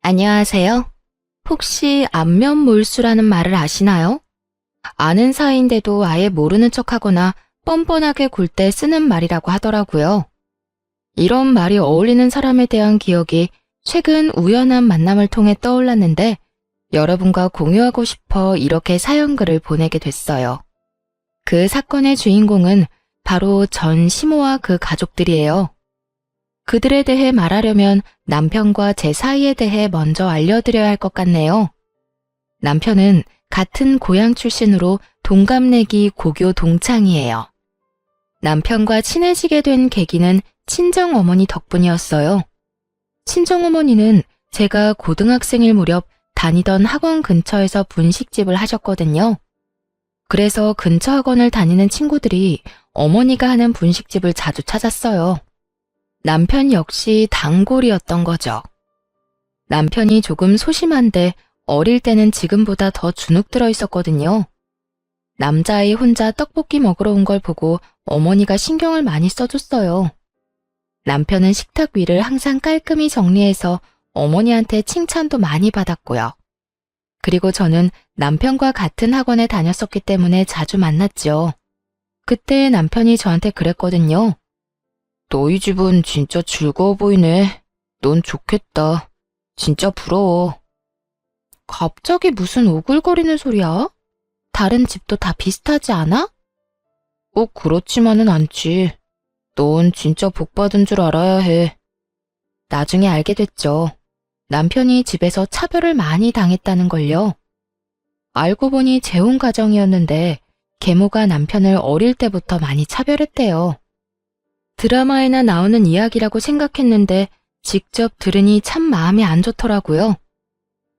안녕하세요. 혹시 안면몰수라는 말을 아시나요? 아는 사이인데도 아예 모르는 척하거나 뻔뻔하게 굴 때 쓰는 말이라고 하더라고요. 이런 말이 어울리는 사람에 대한 기억이 최근 우연한 만남을 통해 떠올랐는데 여러분과 공유하고 싶어 이렇게 사연글을 보내게 됐어요. 그 사건의 주인공은 바로 전 시모와 그 가족들이에요. 그들에 대해 말하려면 남편과 제 사이에 대해 먼저 알려드려야 할 것 같네요. 남편은 같은 고향 출신으로 동갑내기 고교 동창이에요. 남편과 친해지게 된 계기는 친정어머니 덕분이었어요. 친정어머니는 제가 고등학생일 무렵 다니던 학원 근처에서 분식집을 하셨거든요. 그래서 근처 학원을 다니는 친구들이 어머니가 하는 분식집을 자주 찾았어요. 남편 역시 단골이었던 거죠. 남편이 조금 소심한데 어릴 때는 지금보다 더 주눅 들어 있었거든요. 남자아이 혼자 떡볶이 먹으러 온 걸 보고 어머니가 신경을 많이 써줬어요. 남편은 식탁 위를 항상 깔끔히 정리해서 어머니한테 칭찬도 많이 받았고요. 그리고 저는 남편과 같은 학원에 다녔었기 때문에 자주 만났죠. 그때 남편이 저한테 그랬거든요. 너희 집은 진짜 즐거워 보이네. 넌 좋겠다. 진짜 부러워. 갑자기 무슨 오글거리는 소리야? 다른 집도 다 비슷하지 않아? 꼭 그렇지만은 않지. 넌 진짜 복 받은 줄 알아야 해. 나중에 알게 됐죠. 남편이 집에서 차별을 많이 당했다는 걸요. 알고 보니 재혼 가정이었는데 계모가 남편을 어릴 때부터 많이 차별했대요. 드라마에나 나오는 이야기라고 생각했는데 직접 들으니 참 마음이 안 좋더라고요.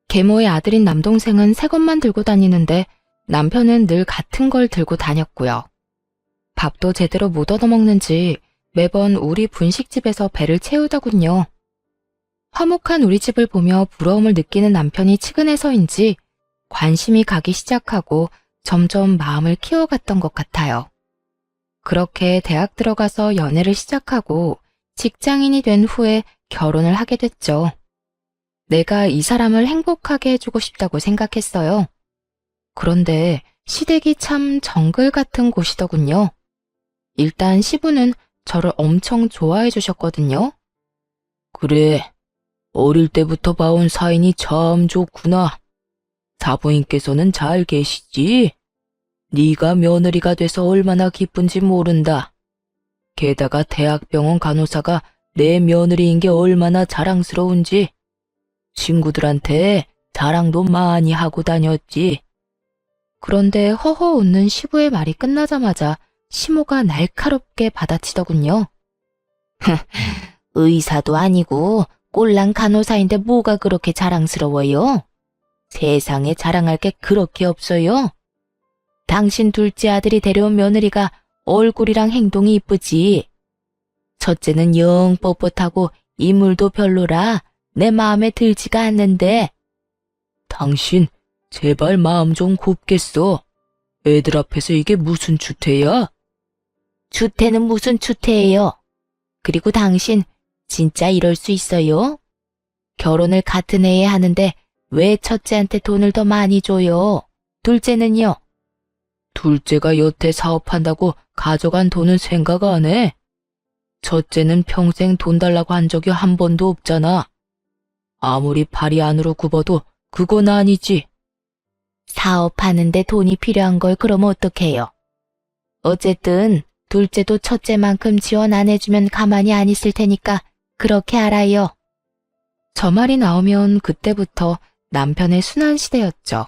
계모의 아들인 남동생은 새 것만 들고 다니는데 남편은 늘 같은 걸 들고 다녔고요. 밥도 제대로 못 얻어먹는지 매번 우리 분식집에서 배를 채우더군요. 화목한 우리 집을 보며 부러움을 느끼는 남편이 측은해서인지 관심이 가기 시작하고 점점 마음을 키워갔던 것 같아요. 그렇게 대학 들어가서 연애를 시작하고 직장인이 된 후에 결혼을 하게 됐죠. 내가 이 사람을 행복하게 해주고 싶다고 생각했어요. 그런데 시댁이 참 정글 같은 곳이더군요. 일단 시부는 저를 엄청 좋아해 주셨거든요. 그래, 어릴 때부터 봐온 사인이 참 좋구나. 사부인께서는 잘 계시지? 네가 며느리가 돼서 얼마나 기쁜지 모른다. 게다가 대학병원 간호사가 내 며느리인 게 얼마나 자랑스러운지 친구들한테 자랑도 많이 하고 다녔지. 그런데 허허 웃는 시부의 말이 끝나자마자 시모가 날카롭게 받아치더군요. 의사도 아니고 꼴랑 간호사인데 뭐가 그렇게 자랑스러워요? 세상에 자랑할 게 그렇게 없어요. 당신 둘째 아들이 데려온 며느리가 얼굴이랑 행동이 이쁘지. 첫째는 영 뻣뻣하고 인물도 별로라 내 마음에 들지가 않는데. 당신 제발 마음 좀 곱겠어. 애들 앞에서 이게 무슨 추태야? 추태는 무슨 추태예요? 그리고 당신 진짜 이럴 수 있어요? 결혼을 같은 해에 하는데 왜 첫째한테 돈을 더 많이 줘요? 둘째는요? 둘째가 여태 사업한다고 가져간 돈은 생각 안 해. 첫째는 평생 돈 달라고 한 적이 한 번도 없잖아. 아무리 발이 안으로 굽어도 그건 아니지. 사업하는데 돈이 필요한 걸 그럼 어떡해요? 어쨌든 둘째도 첫째만큼 지원 안 해주면 가만히 안 있을 테니까 그렇게 알아요. 저 말이 나오면 그때부터 남편의 순환 시대였죠.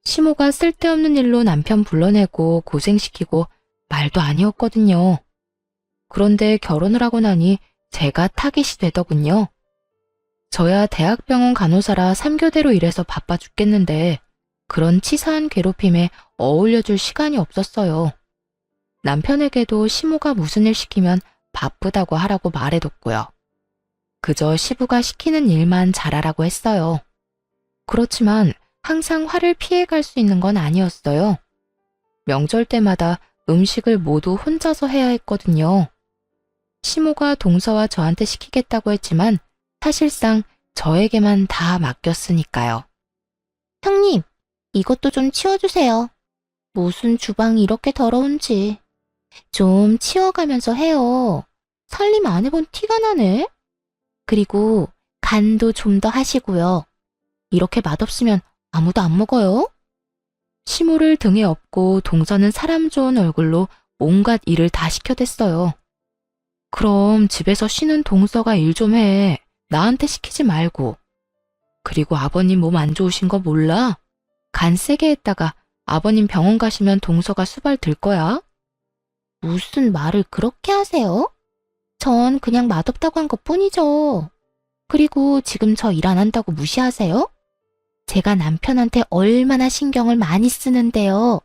시모가 쓸데없는 일로 남편 불러내고 고생시키고 말도 아니었거든요. 그런데 결혼을 하고 나니 제가 타깃이 되더군요. 저야 대학병원 간호사라 3교대로 일해서 바빠 죽겠는데 그런 치사한 괴롭힘에 어울려줄 시간이 없었어요. 남편에게도 시모가 무슨 일 시키면 바쁘다고 하라고 말해뒀고요. 그저 시부가 시키는 일만 잘하라고 했어요. 그렇지만 항상 화를 피해갈 수 있는 건 아니었어요. 명절 때마다 음식을 모두 혼자서 해야 했거든요. 시모가 동서와 저한테 시키겠다고 했지만 사실상 저에게만 다 맡겼으니까요. 형님, 이것도 좀 치워주세요. 무슨 주방이 이렇게 더러운지. 좀 치워가면서 해요. 살림 안 해본 티가 나네. 그리고 간도 좀 더 하시고요. 이렇게 맛없으면 아무도 안 먹어요. 시모를 등에 업고 동서는 사람 좋은 얼굴로 온갖 일을 다 시켜댔어요. 그럼 집에서 쉬는 동서가 일 좀 해. 나한테 시키지 말고. 그리고 아버님 몸 안 좋으신 거 몰라? 간 세게 했다가 아버님 병원 가시면 동서가 수발 들 거야. 무슨 말을 그렇게 하세요? 전 그냥 맛없다고 한 것뿐이죠. 그리고 지금 저 일 안 한다고 무시하세요? 제가 남편한테 얼마나 신경을 많이 쓰는데요.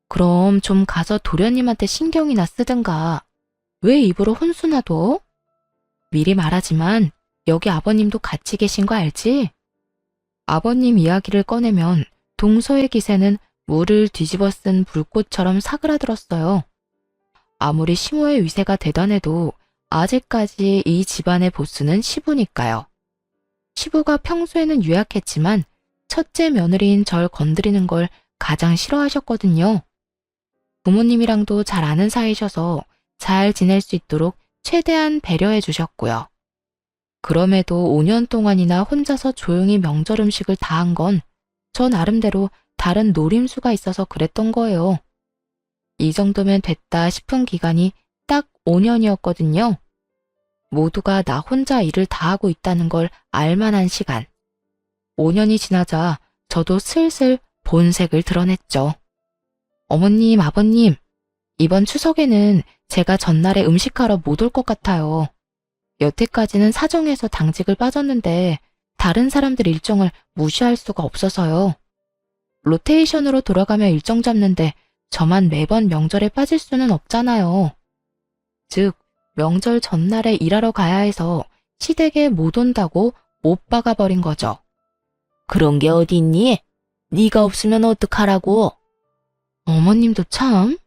그럼 좀 가서 도련님한테 신경이나 쓰든가. 왜 입으로 혼수나 둬? 미리 말하지만 여기 아버님도 같이 계신 거 알지? 아버님 이야기를 꺼내면 동서의 기세는 물을 뒤집어 쓴 불꽃처럼 사그라들었어요. 아무리 시모의 위세가 대단해도 아직까지 이 집안의 보스는 시부니까요. 시부가 평소에는 유약했지만 첫째 며느리인 절 건드리는 걸 가장 싫어하셨거든요. 부모님이랑도 잘 아는 사이셔서 잘 지낼 수 있도록 최대한 배려해 주셨고요. 그럼에도 5년 동안이나 혼자서 조용히 명절 음식을 다 한 건 저 나름대로 다른 노림수가 있어서 그랬던 거예요. 이 정도면 됐다 싶은 기간이 딱 5년이었거든요. 모두가 나 혼자 일을 다 하고 있다는 걸 알만한 시간. 5년이 지나자 저도 슬슬 본색을 드러냈죠. 어머님, 아버님, 이번 추석에는 제가 전날에 음식하러 못 올 것 같아요. 여태까지는 사정해서 당직을 빠졌는데 다른 사람들 일정을 무시할 수가 없어서요. 로테이션으로 돌아가며 일정 잡는데 저만 매번 명절에 빠질 수는 없잖아요. 즉, 명절 전날에 일하러 가야 해서 시댁에 못 온다고 못 박아버린 거죠. 그런 게 어딨니? 네가 없으면 어떡하라고? 어머님도 참,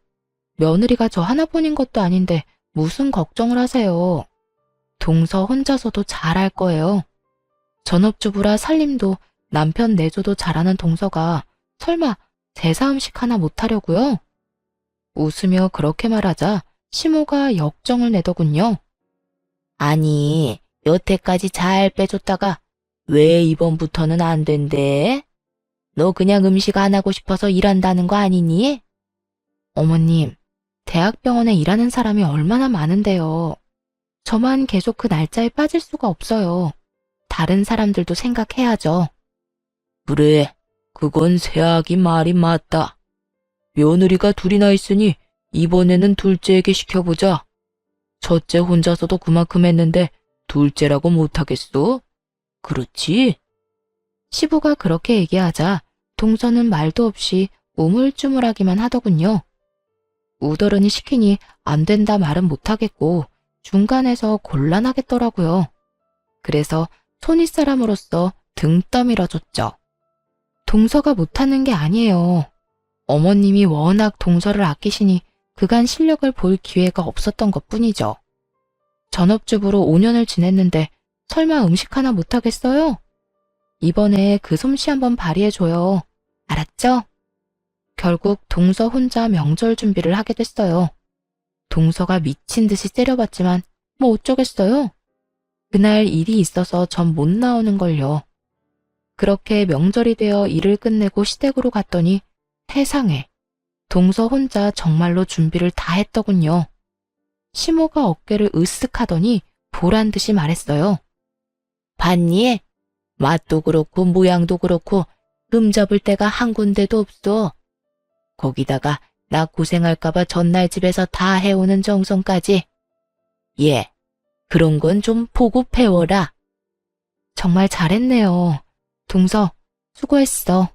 며느리가 저 하나뿐인 것도 아닌데 무슨 걱정을 하세요. 동서 혼자서도 잘할 거예요. 전업주부라 살림도 남편 내조도 잘하는 동서가 설마 제사 음식 하나 못하려고요? 웃으며 그렇게 말하자 시모가 역정을 내더군요. 아니, 여태까지 잘 빼줬다가 왜 이번부터는 안 된대? 너 그냥 음식 안 하고 싶어서 일한다는 거 아니니? 어머님, 대학병원에 일하는 사람이 얼마나 많은데요. 저만 계속 그 날짜에 빠질 수가 없어요. 다른 사람들도 생각해야죠. 그래, 그건 새아기 말이 맞다. 며느리가 둘이나 있으니 이번에는 둘째에게 시켜보자. 첫째 혼자서도 그만큼 했는데 둘째라고 못하겠어? 그렇지? 시부가 그렇게 얘기하자 동서는 말도 없이 우물쭈물하기만 하더군요. 우더러니 시키니 안 된다 말은 못하겠고 중간에서 곤란하겠더라고요. 그래서 손윗사람으로서 등 떠밀어줬죠. 동서가 못하는 게 아니에요. 어머님이 워낙 동서를 아끼시니 그간 실력을 볼 기회가 없었던 것뿐이죠. 전업주부로 5년을 지냈는데 설마 음식 하나 못하겠어요? 이번에 그 솜씨 한번 발휘해줘요. 알았죠? 결국 동서 혼자 명절 준비를 하게 됐어요. 동서가 미친 듯이 때려봤지만 뭐 어쩌겠어요? 그날 일이 있어서 전 못 나오는 걸요. 그렇게 명절이 되어 일을 끝내고 시댁으로 갔더니 세상에 동서 혼자 정말로 준비를 다 했더군요. 시모가 어깨를 으쓱하더니 보란 듯이 말했어요. 봤니? 맛도 그렇고 모양도 그렇고 흠잡을 데가 한 군데도 없어. 거기다가 나 고생할까봐 전날 집에서 다 해오는 정성까지. 예, 그런 건 좀 보고 배워라. 정말 잘했네요. 동서, 수고했어.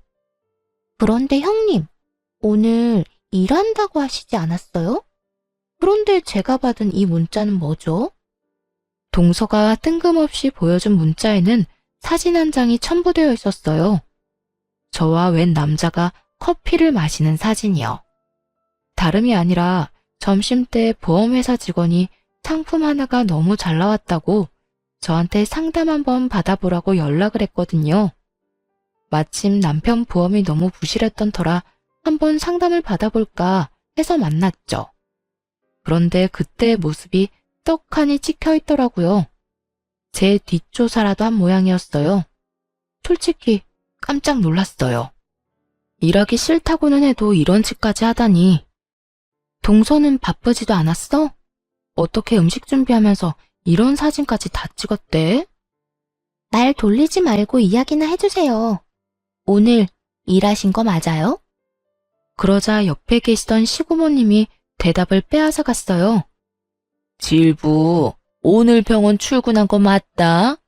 그런데 형님, 오늘 일한다고 하시지 않았어요? 그런데 제가 받은 이 문자는 뭐죠? 동서가 뜬금없이 보여준 문자에는 사진 한 장이 첨부되어 있었어요. 저와 웬 남자가 커피를 마시는 사진이요. 다름이 아니라 점심때 보험회사 직원이 상품 하나가 너무 잘 나왔다고 저한테 상담 한번 받아보라고 연락을 했거든요. 마침 남편 보험이 너무 부실했던 터라 한번 상담을 받아볼까 해서 만났죠. 그런데 그때의 모습이 떡하니 찍혀 있더라고요. 제 뒷조사라도 한 모양이었어요. 솔직히 깜짝 놀랐어요. 일하기 싫다고는 해도 이런 짓까지 하다니. 동서는 바쁘지도 않았어? 어떻게 음식 준비하면서 이런 사진까지 다 찍었대? 말 돌리지 말고 이야기나 해주세요. 오늘 일하신 거 맞아요? 그러자 옆에 계시던 시부모님이 대답을 빼앗아 갔어요. 질부, 오늘 병원 출근한 거 맞다?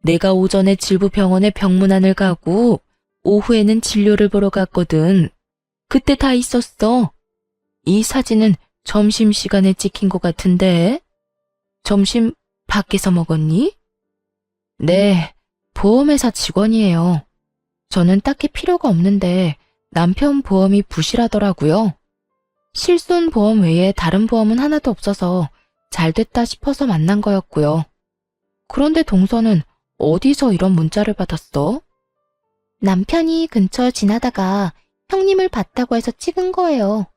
내가 오전에 질부 병원에 병문안을 가고 오후에는 진료를 보러 갔거든. 그때 다 있었어. 이 사진은 점심시간에 찍힌 것 같은데. 점심 밖에서 먹었니? 네, 보험회사 직원이에요. 저는 딱히 필요가 없는데 남편 보험이 부실하더라고요. 실손보험 외에 다른 보험은 하나도 없어서 잘 됐다 싶어서 만난 거였고요. 그런데 동서는 어디서 이런 문자를 받았어? 남편이 근처 지나다가 형님을 봤다고 해서 찍은 거예요.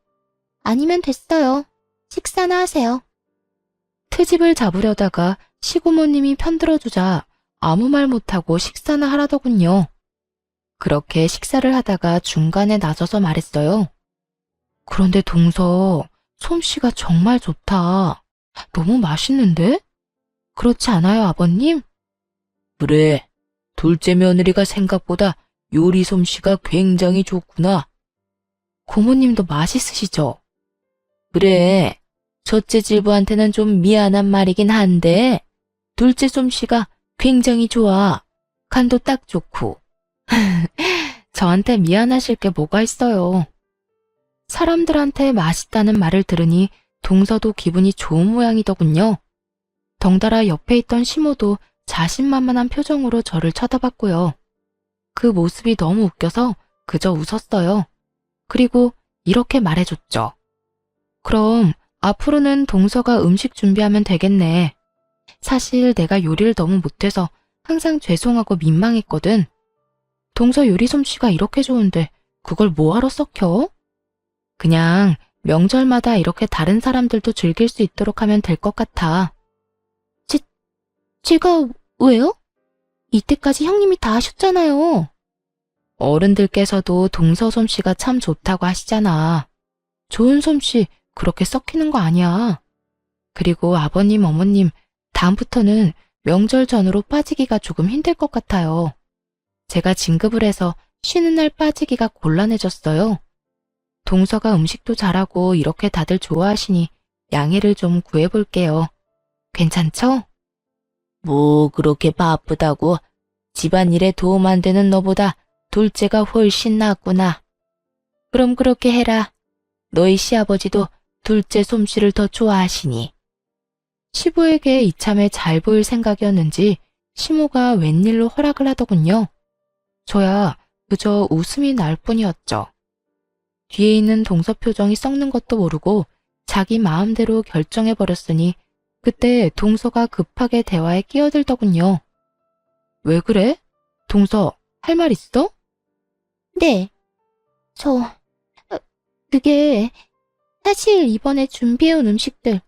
아니면 됐어요. 식사나 하세요. 트집을 잡으려다가 시부모님이 편들어주자 아무 말 못하고 식사나 하라더군요. 그렇게 식사를 하다가 중간에 나서서 말했어요. 그런데 동서, 솜씨가 정말 좋다. 너무 맛있는데? 그렇지 않아요, 아버님? 그래, 둘째 며느리가 생각보다 요리 솜씨가 굉장히 좋구나. 고모님도 맛있으시죠? 그래, 첫째 질부한테는 좀 미안한 말이긴 한데 둘째 솜씨가 굉장히 좋아. 간도 딱 좋고. 저한테 미안하실 게 뭐가 있어요. 사람들한테 맛있다는 말을 들으니 동서도 기분이 좋은 모양이더군요. 덩달아 옆에 있던 시모도 자신만만한 표정으로 저를 쳐다봤고요. 그 모습이 너무 웃겨서 그저 웃었어요. 그리고 이렇게 말해줬죠. 그럼 앞으로는 동서가 음식 준비하면 되겠네. 사실 내가 요리를 너무 못해서 항상 죄송하고 민망했거든. 동서 요리 솜씨가 이렇게 좋은데 그걸 뭐하러 썩혀? 그냥 명절마다 이렇게 다른 사람들도 즐길 수 있도록 하면 될 것 같아. 제가 왜요? 이때까지 형님이 다 하셨잖아요. 어른들께서도 동서 솜씨가 참 좋다고 하시잖아. 좋은 솜씨 그렇게 썩히는 거 아니야. 그리고 아버님, 어머님, 다음부터는 명절 전후로 빠지기가 조금 힘들 것 같아요. 제가 진급을 해서 쉬는 날 빠지기가 곤란해졌어요. 동서가 음식도 잘하고 이렇게 다들 좋아하시니 양해를 좀 구해볼게요. 괜찮죠? 뭐 그렇게 바쁘다고 집안일에 도움 안 되는 너보다 둘째가 훨씬 낫구나. 그럼 그렇게 해라. 너희 시아버지도 둘째 솜씨를 더 좋아하시니. 시부에게 이참에 잘 보일 생각이었는지 시모가 웬일로 허락을 하더군요. 저야 그저 웃음이 날 뿐이었죠. 뒤에 있는 동서 표정이 썩는 것도 모르고 자기 마음대로 결정해버렸으니 그때 동서가 급하게 대화에 끼어들더군요. 왜 그래? 동서, 할 말 있어? 네. 그게 사실 이번에 준비해온 음식들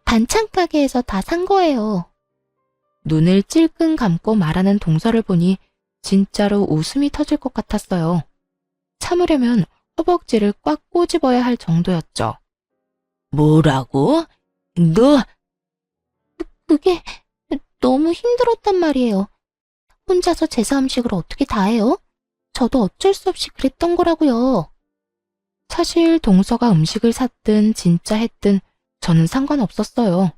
반찬 가게에서 다 산 거예요. 눈을 찔끔 감고 말하는 동서를 보니 진짜로 웃음이 터질 것 같았어요. 참으려면 허벅지를 꽉 꼬집어야 할 정도였죠. 뭐라고? 너? 그게 너무 힘들었단 말이에요. 혼자서 제사 음식을 어떻게 다 해요? 저도 어쩔 수 없이 그랬던 거라고요. 사실 동서가 음식을 샀든 진짜 했든 저는 상관없었어요.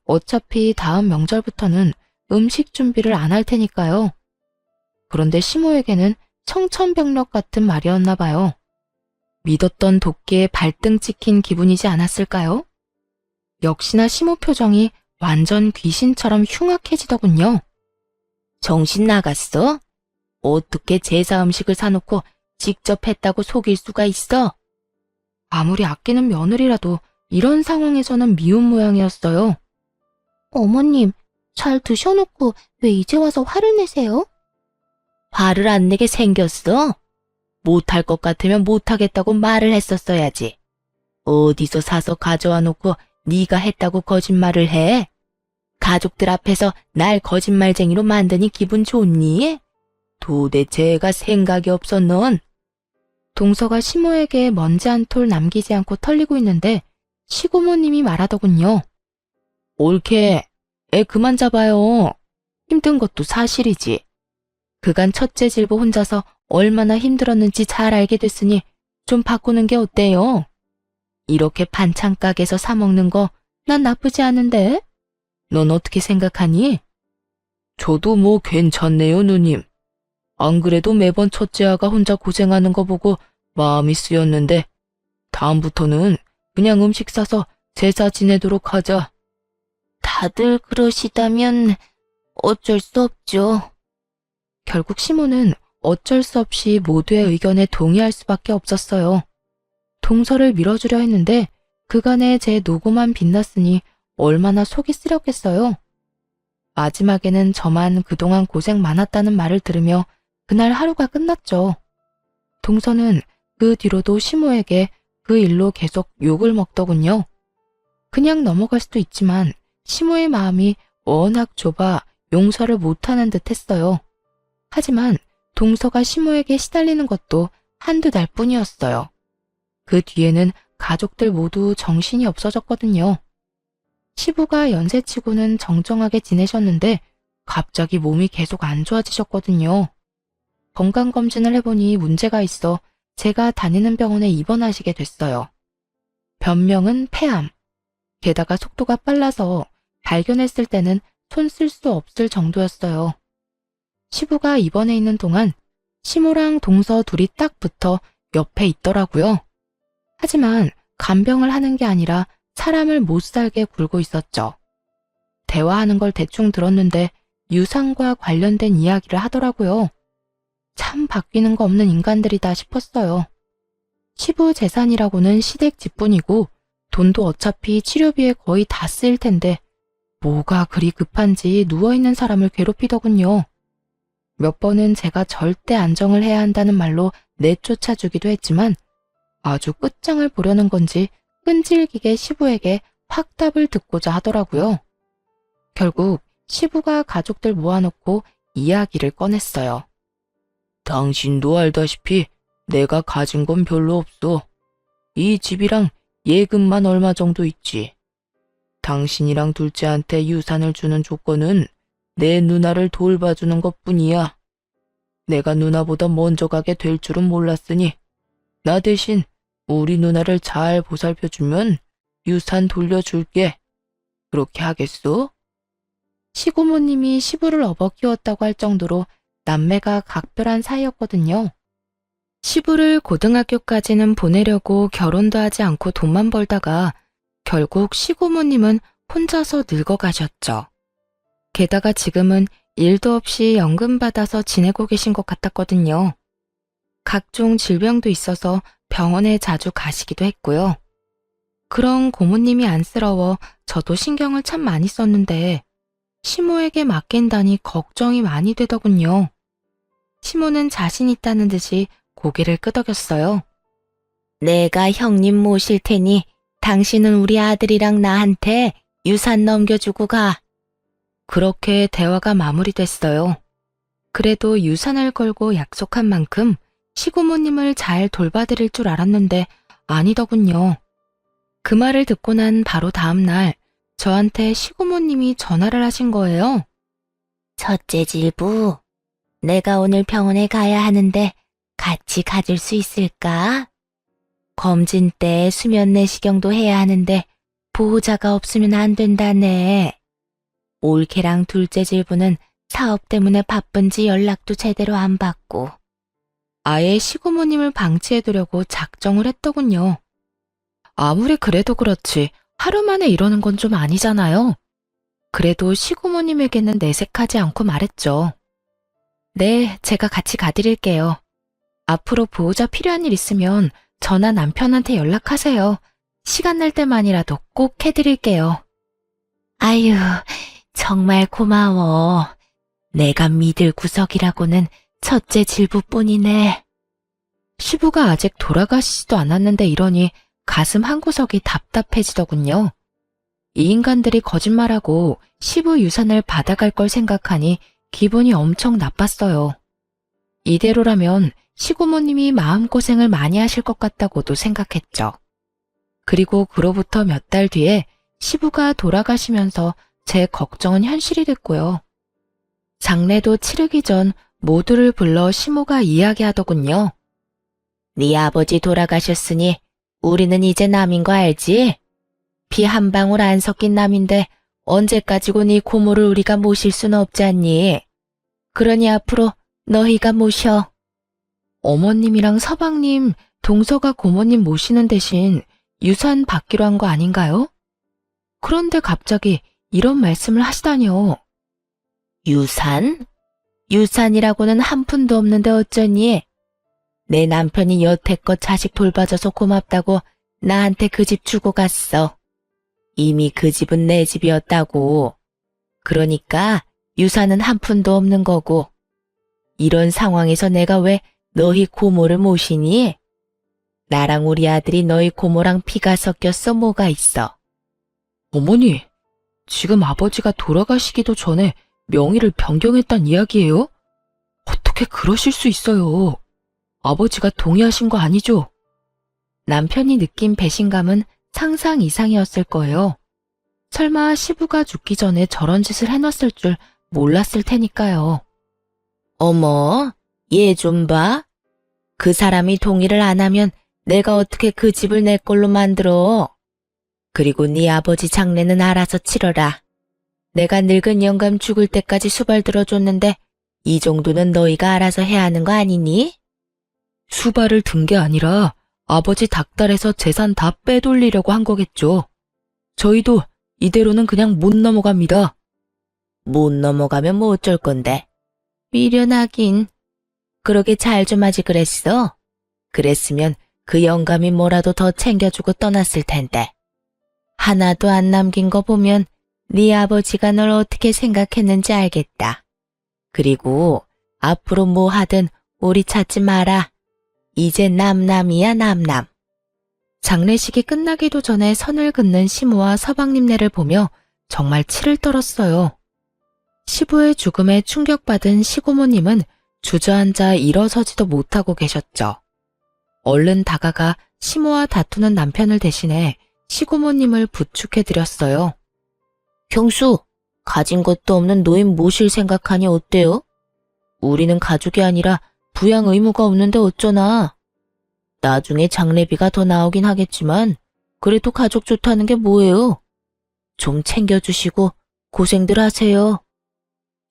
어차피 다음 명절부터는 음식 준비를 안 할 테니까요. 그런데 시모에게는 청천벽력 같은 말이었나 봐요. 믿었던 도끼에 발등 찍힌 기분이지 않았을까요? 역시나 시모 표정이 완전 귀신처럼 흉악해지더군요. 정신 나갔어? 어떻게 제사 음식을 사놓고 직접 했다고 속일 수가 있어? 아무리 아끼는 며느리라도 이런 상황에서는 미운 모양이었어요. 어머님, 잘 드셔놓고 왜 이제 와서 화를 내세요? 화를 안 내게 생겼어? 못할 것 같으면 못하겠다고 말을 했었어야지. 어디서 사서 가져와 놓고 네가 했다고 거짓말을 해? 가족들 앞에서 날 거짓말쟁이로 만드니 기분 좋니? 도대체 애가 생각이 없어 넌? 동서가 시모에게 먼지 한 톨 남기지 않고 털리고 있는데 시고모님이 말하더군요. 옳게, 애 그만 잡아요. 힘든 것도 사실이지. 그간 첫째 질보 혼자서 얼마나 힘들었는지 잘 알게 됐으니 좀 바꾸는 게 어때요? 이렇게 반찬 가게에서 사 먹는 거 난 나쁘지 않은데? 넌 어떻게 생각하니? 저도 뭐 괜찮네요, 누님. 안 그래도 매번 첫째 아가 혼자 고생하는 거 보고 마음이 쓰였는데 다음부터는 그냥 음식 사서 제사 지내도록 하자. 다들 그러시다면 어쩔 수 없죠. 결국 시모는 어쩔 수 없이 모두의 의견에 동의할 수밖에 없었어요. 동서를 밀어주려 했는데 그간의 제 노고만 빛났으니 얼마나 속이 쓰렸겠어요. 마지막에는 저만 그동안 고생 많았다는 말을 들으며 그날 하루가 끝났죠. 동서는 그 뒤로도 시모에게 그 일로 계속 욕을 먹더군요. 그냥 넘어갈 수도 있지만 시모의 마음이 워낙 좁아 용서를 못하는 듯 했어요. 하지만 동서가 시모에게 시달리는 것도 한두 달 뿐이었어요. 그 뒤에는 가족들 모두 정신이 없어졌거든요. 시부가 연세치고는 정정하게 지내셨는데 갑자기 몸이 계속 안 좋아지셨거든요. 건강검진을 해보니 문제가 있어 제가 다니는 병원에 입원하시게 됐어요. 변명은 폐암. 게다가 속도가 빨라서 발견했을 때는 손 쓸 수 없을 정도였어요. 시부가 입원해 있는 동안 시모랑 동서 둘이 딱 붙어 옆에 있더라고요. 하지만 간병을 하는 게 아니라 사람을 못 살게 굴고 있었죠. 대화하는 걸 대충 들었는데 유산과 관련된 이야기를 하더라고요. 참 바뀌는 거 없는 인간들이다 싶었어요. 시부 재산이라고는 시댁 집뿐이고 돈도 어차피 치료비에 거의 다 쓰일 텐데 뭐가 그리 급한지 누워있는 사람을 괴롭히더군요. 몇 번은 제가 절대 안정을 해야 한다는 말로 내쫓아주기도 했지만 아주 끝장을 보려는 건지 끈질기게 시부에게 확답을 듣고자 하더라고요. 결국 시부가 가족들 모아놓고 이야기를 꺼냈어요. 당신도 알다시피 내가 가진 건 별로 없어. 이 집이랑 예금만 얼마 정도 있지. 당신이랑 둘째한테 유산을 주는 조건은 내 누나를 돌봐주는 것뿐이야. 내가 누나보다 먼저 가게 될 줄은 몰랐으니 나 대신 우리 누나를 잘 보살펴주면 유산 돌려줄게. 그렇게 하겠소? 시고모님이 시부를 업어 키웠다고 할 정도로 남매가 각별한 사이였거든요. 시부를 고등학교까지는 보내려고 결혼도 하지 않고 돈만 벌다가 결국 시고모님은 혼자서 늙어가셨죠. 게다가 지금은 일도 없이 연금 받아서 지내고 계신 것 같았거든요. 각종 질병도 있어서 병원에 자주 가시기도 했고요. 그런 고모님이 안쓰러워 저도 신경을 참 많이 썼는데 시모에게 맡긴다니 걱정이 많이 되더군요. 시모는 자신 있다는 듯이 고개를 끄덕였어요. 내가 형님 모실 테니 당신은 우리 아들이랑 나한테 유산 넘겨주고 가. 그렇게 대화가 마무리됐어요. 그래도 유산을 걸고 약속한 만큼 시고모님을 잘 돌봐드릴 줄 알았는데 아니더군요. 그 말을 듣고 난 바로 다음 날 저한테 시고모님이 전화를 하신 거예요. 첫째 질부, 내가 오늘 병원에 가야 하는데 같이 가줄 수 있을까? 검진 때 수면 내시경도 해야 하는데 보호자가 없으면 안 된다네. 올케랑 둘째 질부는 사업 때문에 바쁜지 연락도 제대로 안 받고. 아예 시고모님을 방치해두려고 작정을 했더군요. 아무리 그래도 그렇지 하루 만에 이러는 건 좀 아니잖아요. 그래도 시고모님에게는 내색하지 않고 말했죠. 네, 제가 같이 가드릴게요. 앞으로 보호자 필요한 일 있으면 저나 남편한테 연락하세요. 시간 날 때만이라도 꼭 해드릴게요. 아유, 정말 고마워. 내가 믿을 구석이라고는 첫째 질부뿐이네. 시부가 아직 돌아가시지도 않았는데 이러니 가슴 한구석이 답답해지더군요. 이 인간들이 거짓말하고 시부 유산을 받아갈 걸 생각하니 기분이 엄청 나빴어요. 이대로라면 시고모님이 마음고생을 많이 하실 것 같다고도 생각했죠. 그리고 그로부터 몇 달 뒤에 시부가 돌아가시면서 제 걱정은 현실이 됐고요. 장례도 치르기 전 모두를 불러 시모가 이야기하더군요. 네 아버지 돌아가셨으니 우리는 이제 남인 거 알지? 피 한 방울 안 섞인 남인데 언제까지고 네 고모를 우리가 모실 수는 없지 않니? 그러니 앞으로 너희가 모셔. 어머님이랑 서방님, 동서가 고모님 모시는 대신 유산 받기로 한 거 아닌가요? 그런데 갑자기 이런 말씀을 하시다니요. 유산? 유산이라고는 한 푼도 없는데 어쩌니? 내 남편이 여태껏 자식 돌봐줘서 고맙다고 나한테 그 집 주고 갔어. 이미 그 집은 내 집이었다고. 그러니까 유산은 한 푼도 없는 거고. 이런 상황에서 내가 왜 너희 고모를 모시니? 나랑 우리 아들이 너희 고모랑 피가 섞였어 뭐가 있어? 어머니, 지금 아버지가 돌아가시기도 전에 명의를 변경했단 이야기예요? 어떻게 그러실 수 있어요? 아버지가 동의하신 거 아니죠? 남편이 느낀 배신감은 상상 이상이었을 거예요. 설마 시부가 죽기 전에 저런 짓을 해놨을 줄 몰랐을 테니까요. 어머, 얘 좀 봐. 그 사람이 동의를 안 하면 내가 어떻게 그 집을 내 걸로 만들어? 그리고 네 아버지 장례는 알아서 치러라. 내가 늙은 영감 죽을 때까지 수발 들어줬는데 이 정도는 너희가 알아서 해야 하는 거 아니니? 수발을 든 게 아니라 아버지 닥달해서 재산 다 빼돌리려고 한 거겠죠. 저희도 이대로는 그냥 못 넘어갑니다. 못 넘어가면 뭐 어쩔 건데. 미련하긴. 그러게 잘 좀 하지 그랬어. 그랬으면 그 영감이 뭐라도 더 챙겨주고 떠났을 텐데. 하나도 안 남긴 거 보면 네 아버지가 널 어떻게 생각했는지 알겠다. 그리고 앞으로 뭐 하든 우리 찾지 마라. 이제 남남이야 남남. 장례식이 끝나기도 전에 선을 긋는 시모와 서방님네를 보며 정말 치를 떨었어요. 시부의 죽음에 충격받은 시고모님은 주저앉아 일어서지도 못하고 계셨죠. 얼른 다가가 시모와 다투는 남편을 대신해 시고모님을 부축해드렸어요. 형수, 가진 것도 없는 노인 모실 생각하니 어때요? 우리는 가족이 아니라 부양 의무가 없는데 어쩌나. 나중에 장례비가 더 나오긴 하겠지만 그래도 가족 좋다는 게 뭐예요? 좀 챙겨주시고 고생들 하세요.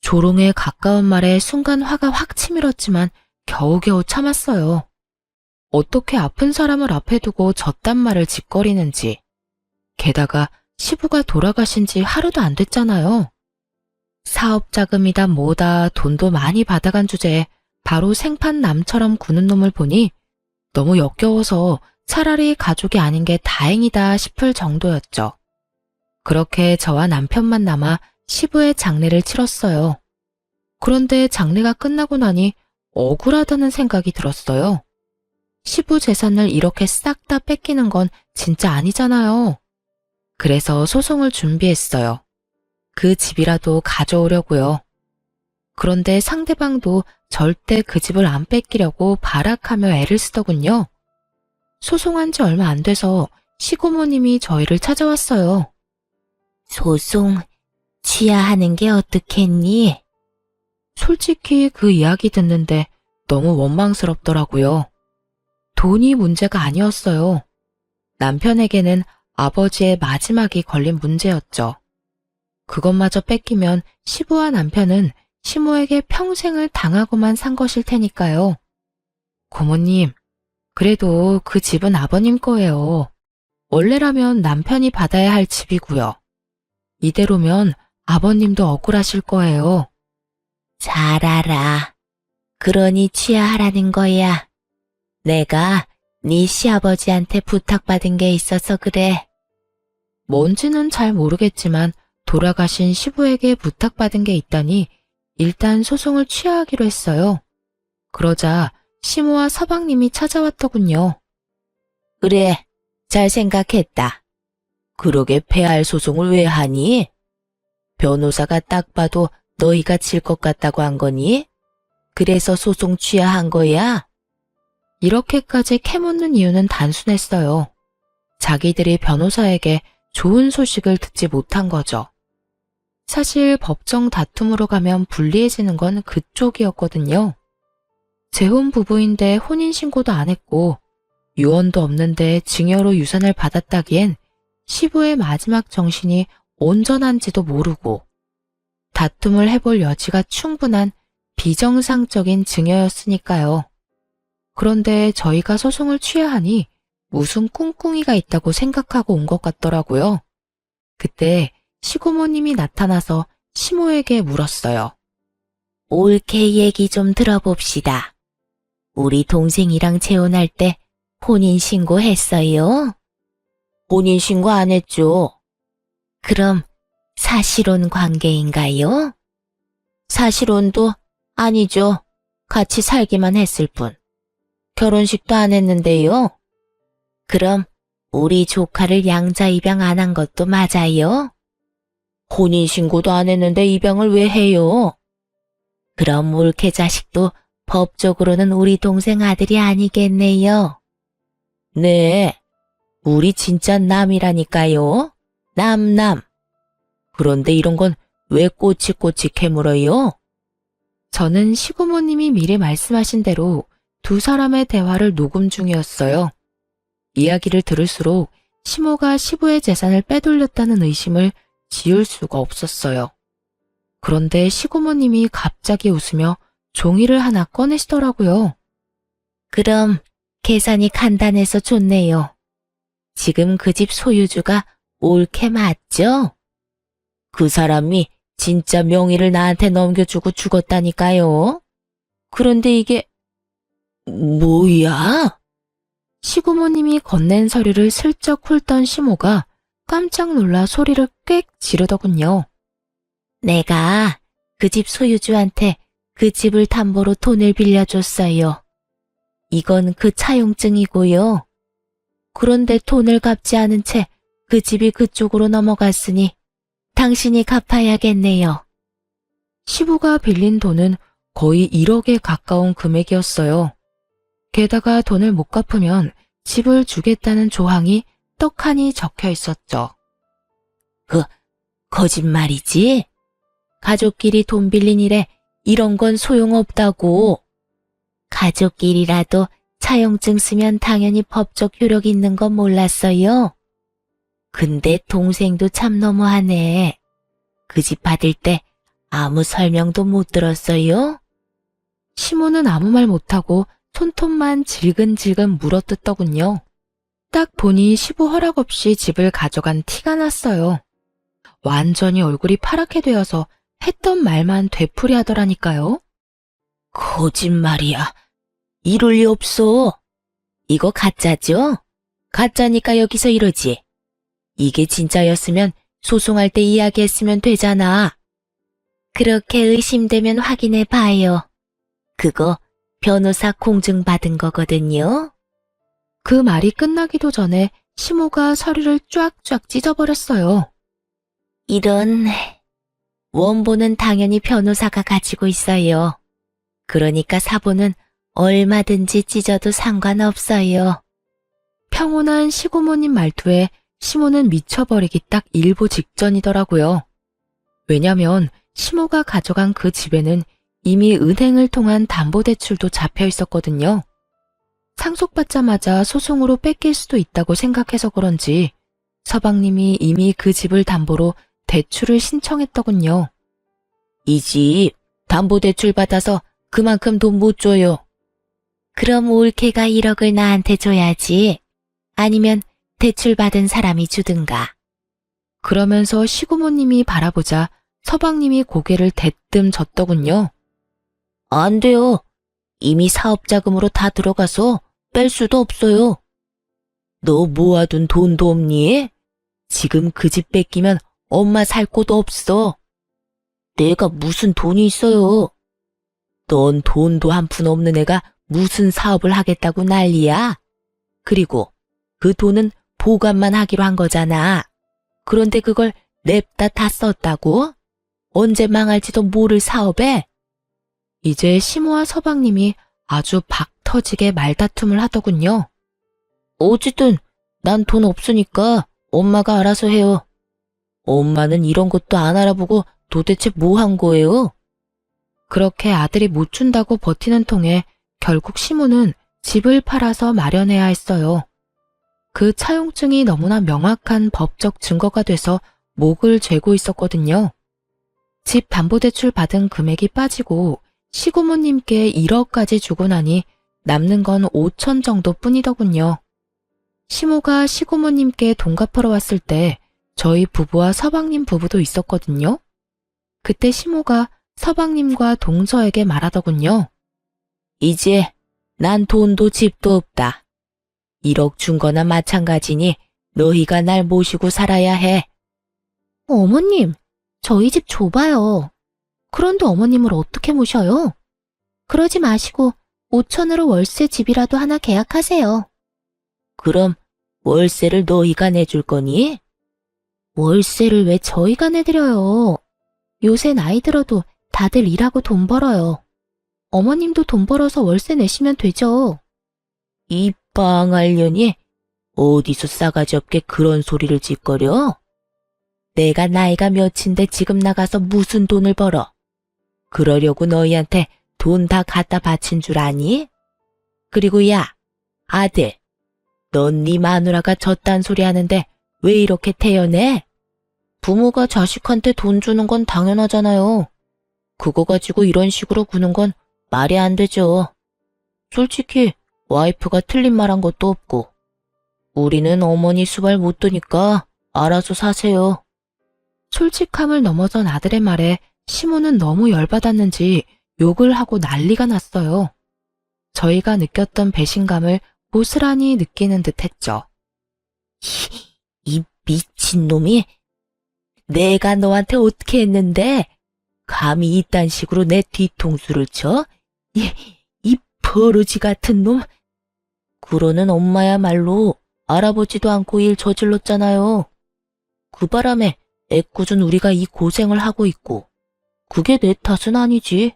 조롱에 가까운 말에 순간 화가 확 치밀었지만 겨우겨우 참았어요. 어떻게 아픈 사람을 앞에 두고 저딴 말을 짓거리는지. 게다가 시부가 돌아가신 지 하루도 안 됐잖아요. 사업 자금이다 뭐다 돈도 많이 받아간 주제에 바로 생판 남처럼 구는 놈을 보니 너무 역겨워서 차라리 가족이 아닌 게 다행이다 싶을 정도였죠. 그렇게 저와 남편만 남아 시부의 장례를 치렀어요. 그런데 장례가 끝나고 나니 억울하다는 생각이 들었어요. 시부 재산을 이렇게 싹 다 뺏기는 건 진짜 아니잖아요. 그래서 소송을 준비했어요. 그 집이라도 가져오려고요. 그런데 상대방도 절대 그 집을 안 뺏기려고 발악하며 애를 쓰더군요. 소송한 지 얼마 안 돼서 시고모님이 저희를 찾아왔어요. 소송 취하하는 게 어떻겠니? 솔직히 그 이야기 듣는데 너무 원망스럽더라고요. 돈이 문제가 아니었어요. 남편에게는 아버지의 마지막이 걸린 문제였죠. 그것마저 뺏기면 시부와 남편은 시모에게 평생을 당하고만 산 것일 테니까요. 고모님, 그래도 그 집은 아버님 거예요. 원래라면 남편이 받아야 할 집이고요. 이대로면 아버님도 억울하실 거예요. 잘 알아. 그러니 취하하라는 거야. 내가 네 시아버지한테 부탁받은 게 있어서 그래. 뭔지는 잘 모르겠지만 돌아가신 시부에게 부탁받은 게 있다니 일단 소송을 취하하기로 했어요. 그러자 시모와 서방님이 찾아왔더군요. 그래, 잘 생각했다. 그러게 폐할 소송을 왜 하니? 변호사가 딱 봐도 너희가 질 것 같다고 한 거니? 그래서 소송 취하한 거야? 이렇게까지 캐묻는 이유는 단순했어요. 자기들이 변호사에게 좋은 소식을 듣지 못한 거죠. 사실 법정 다툼으로 가면 불리해지는 건 그쪽이었거든요. 재혼 부부인데 혼인신고도 안 했고 유언도 없는데 증여로 유산을 받았다기엔 시부의 마지막 정신이 온전한지도 모르고 다툼을 해볼 여지가 충분한 비정상적인 증여였으니까요. 그런데 저희가 소송을 취하하니 무슨 꿍꿍이가 있다고 생각하고 온 것 같더라고요. 그때 시고모님이 나타나서 시모에게 물었어요. 올케 얘기 좀 들어봅시다. 우리 동생이랑 재혼할 때 혼인신고했어요? 혼인신고 안 했죠. 그럼 사실혼 관계인가요? 사실혼도 아니죠. 같이 살기만 했을 뿐. 결혼식도 안 했는데요. 그럼 우리 조카를 양자 입양 안 한 것도 맞아요? 혼인신고도 안 했는데 입양을 왜 해요? 그럼 올케 자식도 법적으로는 우리 동생 아들이 아니겠네요. 네, 우리 진짜 남이라니까요. 남남. 그런데 이런 건 왜 꼬치꼬치 캐물어요? 저는 시고모님이 미리 말씀하신 대로 두 사람의 대화를 녹음 중이었어요. 이야기를 들을수록 시모가 시부의 재산을 빼돌렸다는 의심을 지울 수가 없었어요. 그런데 시고모님이 갑자기 웃으며 종이를 하나 꺼내시더라고요. 그럼 계산이 간단해서 좋네요. 지금 그 집 소유주가 올케 맞죠? 그 사람이 진짜 명의를 나한테 넘겨주고 죽었다니까요. 그런데 이게 뭐야? 시고모님이 건넨 서류를 슬쩍 훑던 시모가 깜짝 놀라 소리를 꽥 지르더군요. 내가 그 집 소유주한테 그 집을 담보로 돈을 빌려줬어요. 이건 그 차용증이고요. 그런데 돈을 갚지 않은 채 그 집이 그쪽으로 넘어갔으니 당신이 갚아야겠네요. 시부가 빌린 돈은 거의 1억에 가까운 금액이었어요. 게다가 돈을 못 갚으면 집을 주겠다는 조항이 떡하니 적혀 있었죠. 거짓말이지? 가족끼리 돈 빌린 일에 이런 건 소용없다고. 가족끼리라도 차용증 쓰면 당연히 법적 효력 있는 건 몰랐어요. 근데 동생도 참 너무하네. 그 집 받을 때 아무 설명도 못 들었어요? 시모는 아무 말 못하고 손톱만 질근질근 물어뜯더군요. 딱 보니 시부 허락 없이 집을 가져간 티가 났어요. 완전히 얼굴이 파랗게 되어서 했던 말만 되풀이하더라니까요. 거짓말이야. 이럴 리 없어. 이거 가짜죠? 가짜니까 여기서 이러지. 이게 진짜였으면 소송할 때 이야기했으면 되잖아. 그렇게 의심되면 확인해 봐요. 그거 변호사 공증 받은 거거든요. 그 말이 끝나기도 전에 시모가 서류를 쫙쫙 찢어버렸어요. 이런, 원본은 당연히 변호사가 가지고 있어요. 그러니까 사본은 얼마든지 찢어도 상관없어요. 평온한 시고모님 말투에 시모는 미쳐버리기 딱 일보 직전이더라고요. 왜냐면 시모가 가져간 그 집에는 이미 은행을 통한 담보대출도 잡혀 있었거든요. 상속받자마자 소송으로 뺏길 수도 있다고 생각해서 그런지 서방님이 이미 그 집을 담보로 대출을 신청했더군요. 이 집 담보대출 받아서 그만큼 돈 못 줘요. 그럼 올케가 1억을 나한테 줘야지. 아니면 대출 받은 사람이 주든가. 그러면서 시고모님이 바라보자 서방님이 고개를 대뜸 젓더군요. 안 돼요. 이미 사업자금으로 다 들어가서 뺄 수도 없어요. 너 모아둔 돈도 없니? 지금 그 집 뺏기면 엄마 살 곳 없어. 내가 무슨 돈이 있어요. 넌 돈도 한 푼 없는 애가 무슨 사업을 하겠다고 난리야. 그리고 그 돈은 보관만 하기로 한 거잖아. 그런데 그걸 냅다 다 썼다고? 언제 망할지도 모를 사업에? 이제 시모와 서방님이 아주 박 터지게 말다툼을 하더군요. 어쨌든 난 돈 없으니까 엄마가 알아서 해요. 엄마는 이런 것도 안 알아보고 도대체 뭐 한 거예요? 그렇게 아들이 못 준다고 버티는 통에 결국 시모는 집을 팔아서 마련해야 했어요. 그 차용증이 너무나 명확한 법적 증거가 돼서 목을 죄고 있었거든요. 집 담보대출 받은 금액이 빠지고 시고모님께 1억까지 주고 나니 남는 건 5천 정도 뿐이더군요. 시모가 시고모님께 돈 갚으러 왔을 때 저희 부부와 서방님 부부도 있었거든요. 그때 시모가 서방님과 동서에게 말하더군요. 이제 난 돈도 집도 없다. 1억 준 거나 마찬가지니 너희가 날 모시고 살아야 해. 어머님, 저희 집 좁아요. 그런데 어머님을 어떻게 모셔요? 그러지 마시고 5천으로 월세 집이라도 하나 계약하세요. 그럼 월세를 너희가 내줄 거니? 월세를 왜 저희가 내드려요? 요새 나이 들어도 다들 일하고 돈 벌어요. 어머님도 돈 벌어서 월세 내시면 되죠. 이 빵알년이 어디서 싸가지 없게 그런 소리를 짓거려? 내가 나이가 몇인데 지금 나가서 무슨 돈을 벌어? 그러려고 너희한테 돈 다 갖다 바친 줄 아니? 그리고 야, 아들, 넌 네 마누라가 졌단 소리 하는데 왜 이렇게 태연해? 부모가 자식한테 돈 주는 건 당연하잖아요. 그거 가지고 이런 식으로 구는 건 말이 안 되죠. 솔직히 와이프가 틀린 말 한 것도 없고 우리는 어머니 수발 못 두니까 알아서 사세요. 솔직함을 넘어선 아들의 말에 시모는 너무 열받았는지 욕을 하고 난리가 났어요. 저희가 느꼈던 배신감을 고스란히 느끼는 듯 했죠. 이 미친놈이 내가 너한테 어떻게 했는데 감히 이딴 식으로 내 뒤통수를 쳐? 이 버러지 같은 놈. 그러는 엄마야말로 알아보지도 않고 일 저질렀잖아요. 그 바람에 애꿎은 우리가 이 고생을 하고 있고 그게 내 탓은 아니지.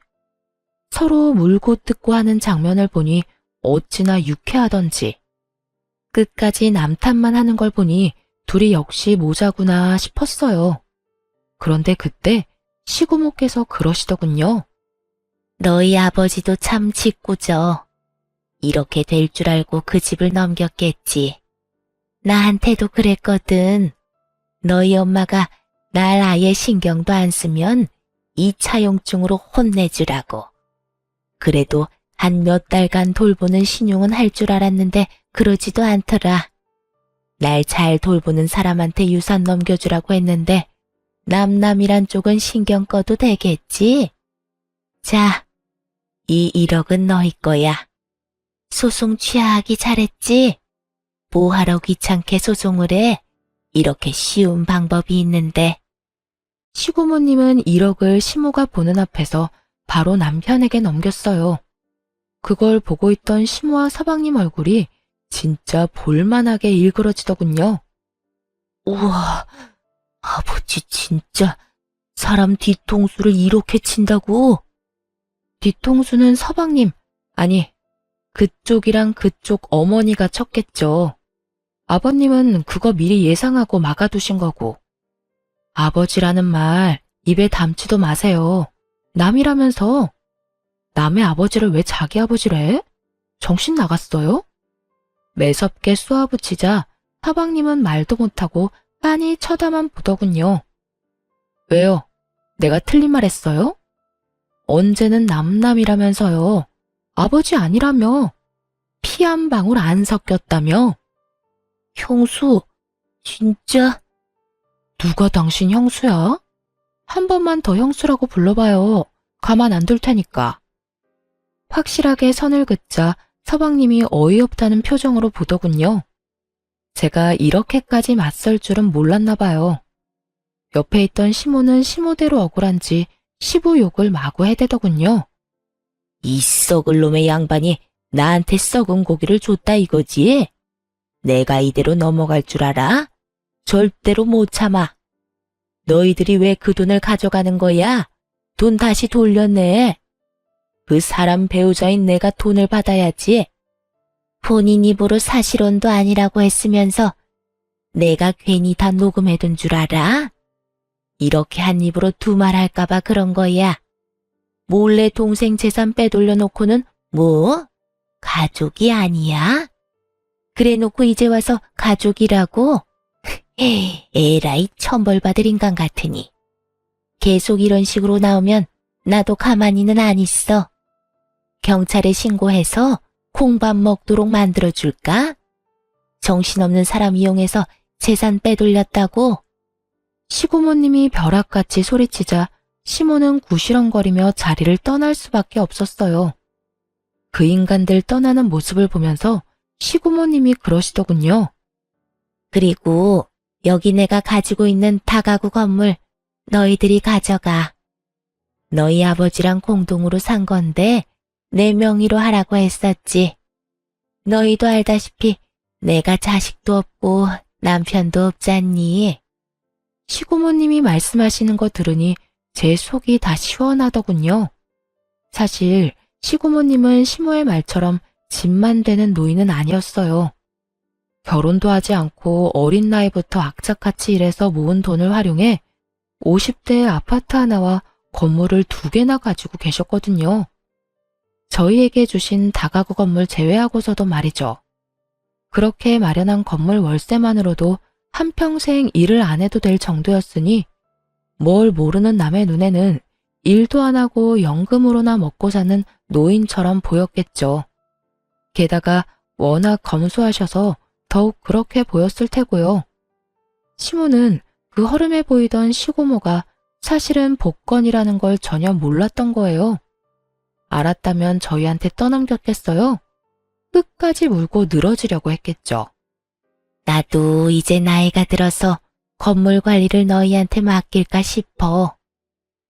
서로 물고 뜯고 하는 장면을 보니 어찌나 유쾌하던지. 끝까지 남 탓만 하는 걸 보니 둘이 역시 모자구나 싶었어요. 그런데 그때 시고모께서 그러시더군요. 너희 아버지도 참 짓궂어. 이렇게 될 줄 알고 그 집을 넘겼겠지. 나한테도 그랬거든. 너희 엄마가 날 아예 신경도 안 쓰면 이 차용증으로 혼내주라고. 그래도 한 몇 달간 돌보는 신용은 할 줄 알았는데 그러지도 않더라. 날 잘 돌보는 사람한테 유산 넘겨주라고 했는데 남남이란 쪽은 신경 꺼도 되겠지? 자, 이 1억은 너희 거야. 소송 취하하기 잘했지? 뭐하러 귀찮게 소송을 해? 이렇게 쉬운 방법이 있는데. 시고모님은 1억을 시모가 보는 앞에서 바로 남편에게 넘겼어요. 그걸 보고 있던 시모와 서방님 얼굴이 진짜 볼만하게 일그러지더군요. 우와, 아버지 진짜 사람 뒤통수를 이렇게 친다고? 뒤통수는 서방님, 아니 그쪽이랑 그쪽 어머니가 쳤겠죠. 아버님은 그거 미리 예상하고 막아두신 거고. 아버지라는 말 입에 담지도 마세요. 남이라면서. 남의 아버지를 왜 자기 아버지래? 정신 나갔어요? 매섭게 쏘아붙이자 서방님은 말도 못하고 빤히 쳐다만 보더군요. 왜요? 내가 틀린 말 했어요? 언제는 남남이라면서요. 아버지 아니라며. 피 한 방울 안 섞였다며. 형수, 진짜? 누가 당신 형수야? 한 번만 더 형수라고 불러봐요. 가만 안 둘 테니까. 확실하게 선을 긋자 서방님이 어이없다는 표정으로 보더군요. 제가 이렇게까지 맞설 줄은 몰랐나 봐요. 옆에 있던 시모는 시모대로 억울한지 시부 욕을 마구 해대더군요. 이 썩을 놈의 양반이 나한테 썩은 고기를 줬다 이거지? 내가 이대로 넘어갈 줄 알아? 절대로 못 참아. 너희들이 왜 그 돈을 가져가는 거야? 돈 다시 돌려내. 그 사람 배우자인 내가 돈을 받아야지. 본인 입으로 사실혼도 아니라고 했으면서 내가 괜히 다 녹음해둔 줄 알아? 이렇게 한 입으로 두말할까봐 그런 거야. 몰래 동생 재산 빼돌려 놓고는 뭐? 가족이 아니야? 그래 놓고 이제 와서 가족이라고? 에라이 천벌받을 인간 같으니. 계속 이런 식으로 나오면 나도 가만히는 안 있어. 경찰에 신고해서 콩밥 먹도록 만들어줄까? 정신없는 사람 이용해서 재산 빼돌렸다고? 시고모님이 벼락같이 소리치자 시모는 구시렁거리며 자리를 떠날 수밖에 없었어요. 그 인간들 떠나는 모습을 보면서 시고모님이 그러시더군요. 그리고 여기 내가 가지고 있는 다가구 건물 너희들이 가져가. 너희 아버지랑 공동으로 산 건데 내 명의로 하라고 했었지. 너희도 알다시피 내가 자식도 없고 남편도 없잖니. 시고모님이 말씀하시는 거 들으니 제 속이 다 시원하더군요. 사실 시고모님은 시모의 말처럼 집만 되는 노인은 아니었어요. 결혼도 하지 않고 어린 나이부터 악착같이 일해서 모은 돈을 활용해 50대 아파트 하나와 건물을 2개나 가지고 계셨거든요. 저희에게 주신 다가구 건물 제외하고서도 말이죠. 그렇게 마련한 건물 월세만으로도 한평생 일을 안 해도 될 정도였으니 뭘 모르는 남의 눈에는 일도 안 하고 연금으로나 먹고 사는 노인처럼 보였겠죠. 게다가 워낙 검소하셔서 더욱 그렇게 보였을 테고요. 시모는 그 허름해 보이던 시고모가 사실은 복권이라는 걸 전혀 몰랐던 거예요. 알았다면 저희한테 떠넘겼겠어요? 끝까지 물고 늘어지려고 했겠죠. 나도 이제 나이가 들어서 건물 관리를 너희한테 맡길까 싶어.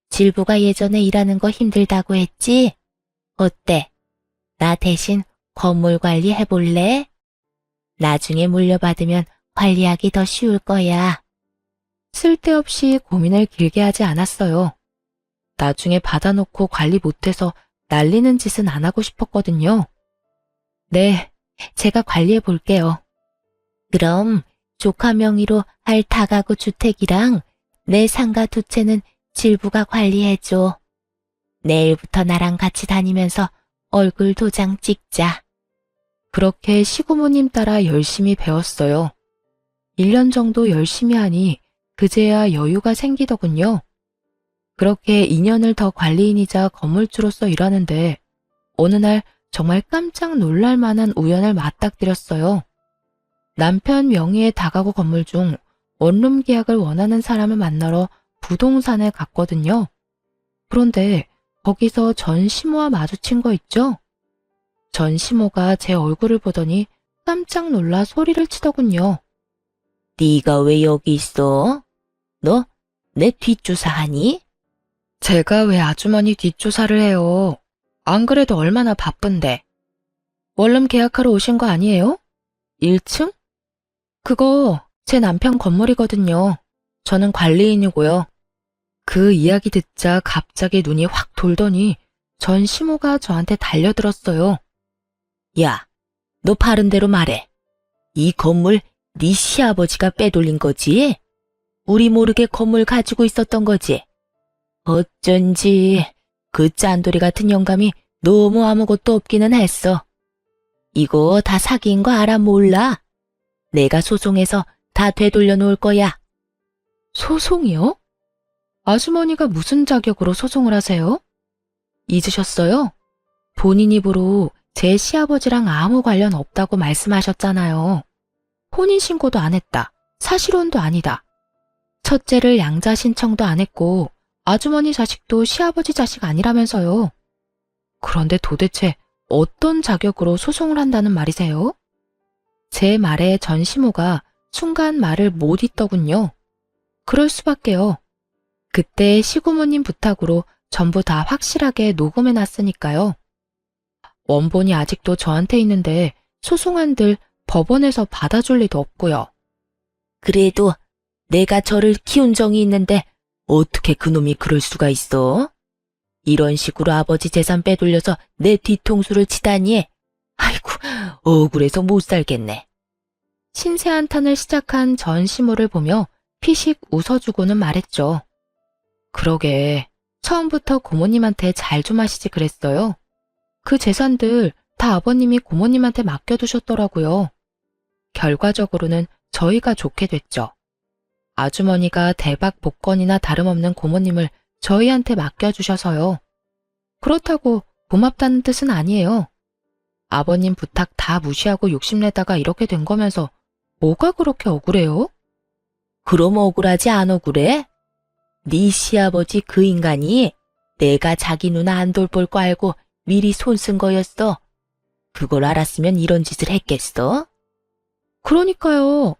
질부가 예전에 일하는 거 힘들다고 했지? 어때? 나 대신 건물 관리 해볼래? 나중에 물려받으면 관리하기 더 쉬울 거야. 쓸데없이 고민을 길게 하지 않았어요. 나중에 받아놓고 관리 못해서 날리는 짓은 안 하고 싶었거든요. 네, 제가 관리해 볼게요. 그럼 조카 명의로 할 다가구 주택이랑 내 상가 2채는 질부가 관리해줘. 내일부터 나랑 같이 다니면서 얼굴 도장 찍자. 그렇게 시고모님 따라 열심히 배웠어요. 1년 정도 열심히 하니 그제야 여유가 생기더군요. 그렇게 2년을 더 관리인이자 건물주로서 일하는데 어느 날 정말 깜짝 놀랄 만한 우연을 맞닥뜨렸어요. 남편 명의의 다가구 건물 중 원룸 계약을 원하는 사람을 만나러 부동산에 갔거든요. 그런데 거기서 전 시모와 마주친 거 있죠? 전 시모가 제 얼굴을 보더니 깜짝 놀라 소리를 치더군요. 네가 왜 여기 있어? 너 내 뒷조사하니? 제가 왜 아주머니 뒷조사를 해요? 안 그래도 얼마나 바쁜데. 원룸 계약하러 오신 거 아니에요? 1층? 그거 제 남편 건물이거든요. 저는 관리인이고요. 그 이야기 듣자 갑자기 눈이 확 돌더니 전 시모가 저한테 달려들었어요. 야, 너 바른 대로 말해. 이 건물 네 시아버지가 빼돌린 거지? 우리 모르게 건물 가지고 있었던 거지? 어쩐지 그 짠돌이 같은 영감이 너무 아무것도 없기는 했어. 이거 다 사기인 거 알아 몰라? 내가 소송해서 다 되돌려 놓을 거야. 소송이요? 아주머니가 무슨 자격으로 소송을 하세요? 잊으셨어요? 본인 입으로 제 시아버지랑 아무 관련 없다고 말씀하셨잖아요. 혼인신고도 안 했다. 사실혼도 아니다. 첫째를 양자 신청도 안 했고 아주머니 자식도 시아버지 자식 아니라면서요. 그런데 도대체 어떤 자격으로 소송을 한다는 말이세요? 제 말에 전 시모가 순간 말을 못 잇더군요. 그럴 수밖에요. 그때 시고모님 부탁으로 전부 다 확실하게 녹음해 놨으니까요. 원본이 아직도 저한테 있는데 소송한들 법원에서 받아줄 리도 없고요. 그래도 내가 저를 키운 정이 있는데 어떻게 그놈이 그럴 수가 있어? 이런 식으로 아버지 재산 빼돌려서 내 뒤통수를 치다니. 아이고, 억울해서 못 살겠네. 신세 한탄을 시작한 전시모를 보며 피식 웃어주고는 말했죠. 그러게, 처음부터 고모님한테 잘 좀 하시지 그랬어요. 그 재산들 다 아버님이 고모님한테 맡겨두셨더라고요. 결과적으로는 저희가 좋게 됐죠. 아주머니가 대박 복권이나 다름없는 고모님을 저희한테 맡겨주셔서요. 그렇다고 고맙다는 뜻은 아니에요. 아버님 부탁 다 무시하고 욕심내다가 이렇게 된 거면서 뭐가 그렇게 억울해요? 그럼 억울하지 안 억울해? 네 시아버지 그 인간이 내가 자기 누나 안 돌볼 거 알고 미리 손 쓴 거였어. 그걸 알았으면 이런 짓을 했겠어? 그러니까요.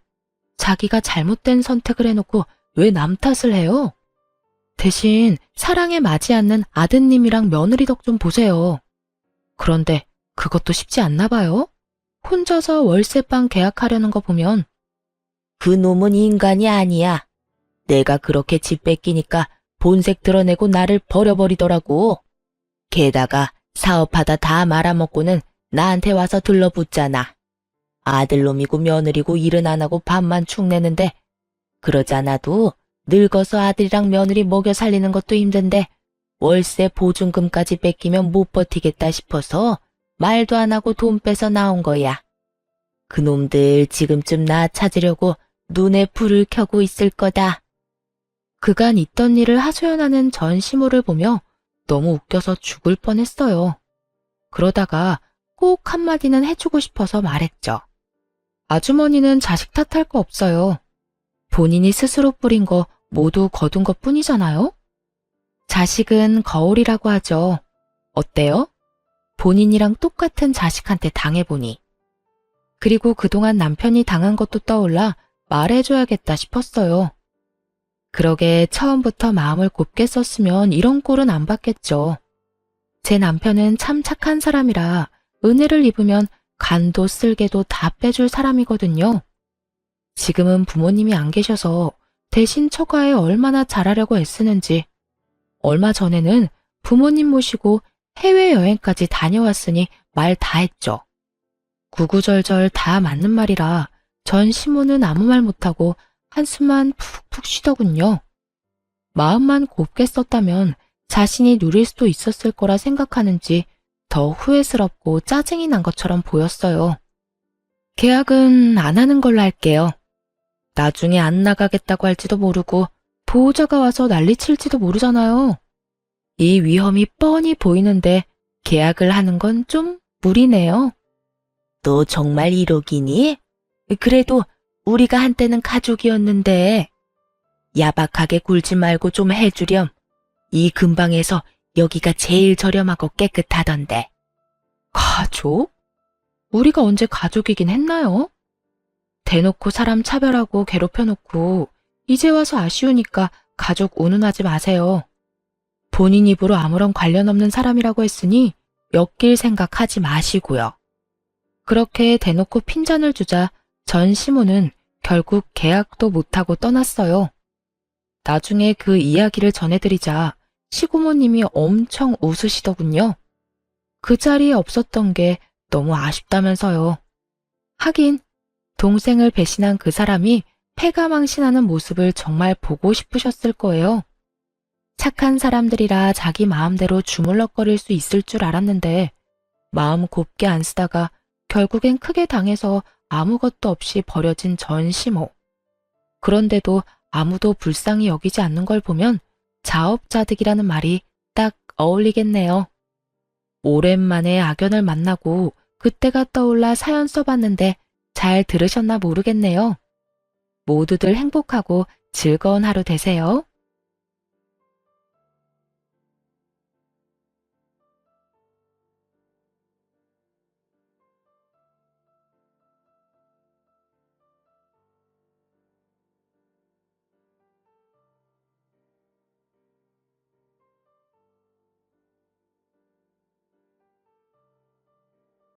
자기가 잘못된 선택을 해놓고 왜 남 탓을 해요? 대신 사랑에 맞지 않는 아드님이랑 며느리 덕 좀 보세요. 그런데 그것도 쉽지 않나 봐요. 혼자서 월세방 계약하려는 거 보면. 그 놈은 인간이 아니야. 내가 그렇게 집 뺏기니까 본색 드러내고 나를 버려버리더라고. 게다가 사업하다 다 말아먹고는 나한테 와서 들러붙잖아. 아들놈이고 며느리고 일은 안 하고 밥만 축 내는데 그러잖아도 늙어서 아들이랑 며느리 먹여 살리는 것도 힘든데 월세 보증금까지 뺏기면 못 버티겠다 싶어서 말도 안 하고 돈 빼서 나온 거야. 그놈들 지금쯤 나 찾으려고 눈에 불을 켜고 있을 거다. 그간 있던 일을 하소연하는 전시모를 보며 너무 웃겨서 죽을 뻔했어요. 그러다가 꼭 한마디는 해주고 싶어서 말했죠. 아주머니는 자식 탓할 거 없어요. 본인이 스스로 뿌린 거 모두 거둔 것 뿐이잖아요? 자식은 거울이라고 하죠. 어때요? 본인이랑 똑같은 자식한테 당해보니. 그리고 그동안 남편이 당한 것도 떠올라 말해줘야겠다 싶었어요. 그러게 처음부터 마음을 곱게 썼으면 이런 꼴은 안 받겠죠. 제 남편은 참 착한 사람이라 은혜를 입으면 간도 쓸개도 다 빼줄 사람이거든요. 지금은 부모님이 안 계셔서 대신 처가에 얼마나 잘하려고 애쓰는지. 얼마 전에는 부모님 모시고 해외여행까지 다녀왔으니 말 다 했죠. 구구절절 다 맞는 말이라 전 시모는 아무 말 못하고 한숨만 푹푹 쉬더군요. 마음만 곱게 썼다면 자신이 누릴 수도 있었을 거라 생각하는지 더 후회스럽고 짜증이 난 것처럼 보였어요. 계약은 안 하는 걸로 할게요. 나중에 안 나가겠다고 할지도 모르고 보호자가 와서 난리칠지도 모르잖아요. 이 위험이 뻔히 보이는데 계약을 하는 건 좀 무리네요. 너 정말 1억이니? 그래도 우리가 한때는 가족이었는데. 야박하게 굴지 말고 좀 해주렴. 이 근방에서 여기가 제일 저렴하고 깨끗하던데. 가족? 우리가 언제 가족이긴 했나요? 대놓고 사람 차별하고 괴롭혀놓고 이제 와서 아쉬우니까 가족 운운하지 마세요. 본인 입으로 아무런 관련 없는 사람이라고 했으니 엮일 생각하지 마시고요. 그렇게 대놓고 핀잔을 주자 전 시모는 결국 계약도 못하고 떠났어요. 나중에 그 이야기를 전해드리자 시고모님이 엄청 웃으시더군요. 그 자리에 없었던 게 너무 아쉽다면서요. 하긴 동생을 배신한 그 사람이 패가망신하는 모습을 정말 보고 싶으셨을 거예요. 착한 사람들이라 자기 마음대로 주물럭거릴 수 있을 줄 알았는데 마음 곱게 안 쓰다가 결국엔 크게 당해서 아무것도 없이 버려진 전시모. 그런데도 아무도 불쌍히 여기지 않는 걸 보면 자업자득이라는 말이 딱 어울리겠네요. 오랜만에 악연을 만나고 그때가 떠올라 사연 써봤는데 잘 들으셨나 모르겠네요. 모두들 행복하고 즐거운 하루 되세요.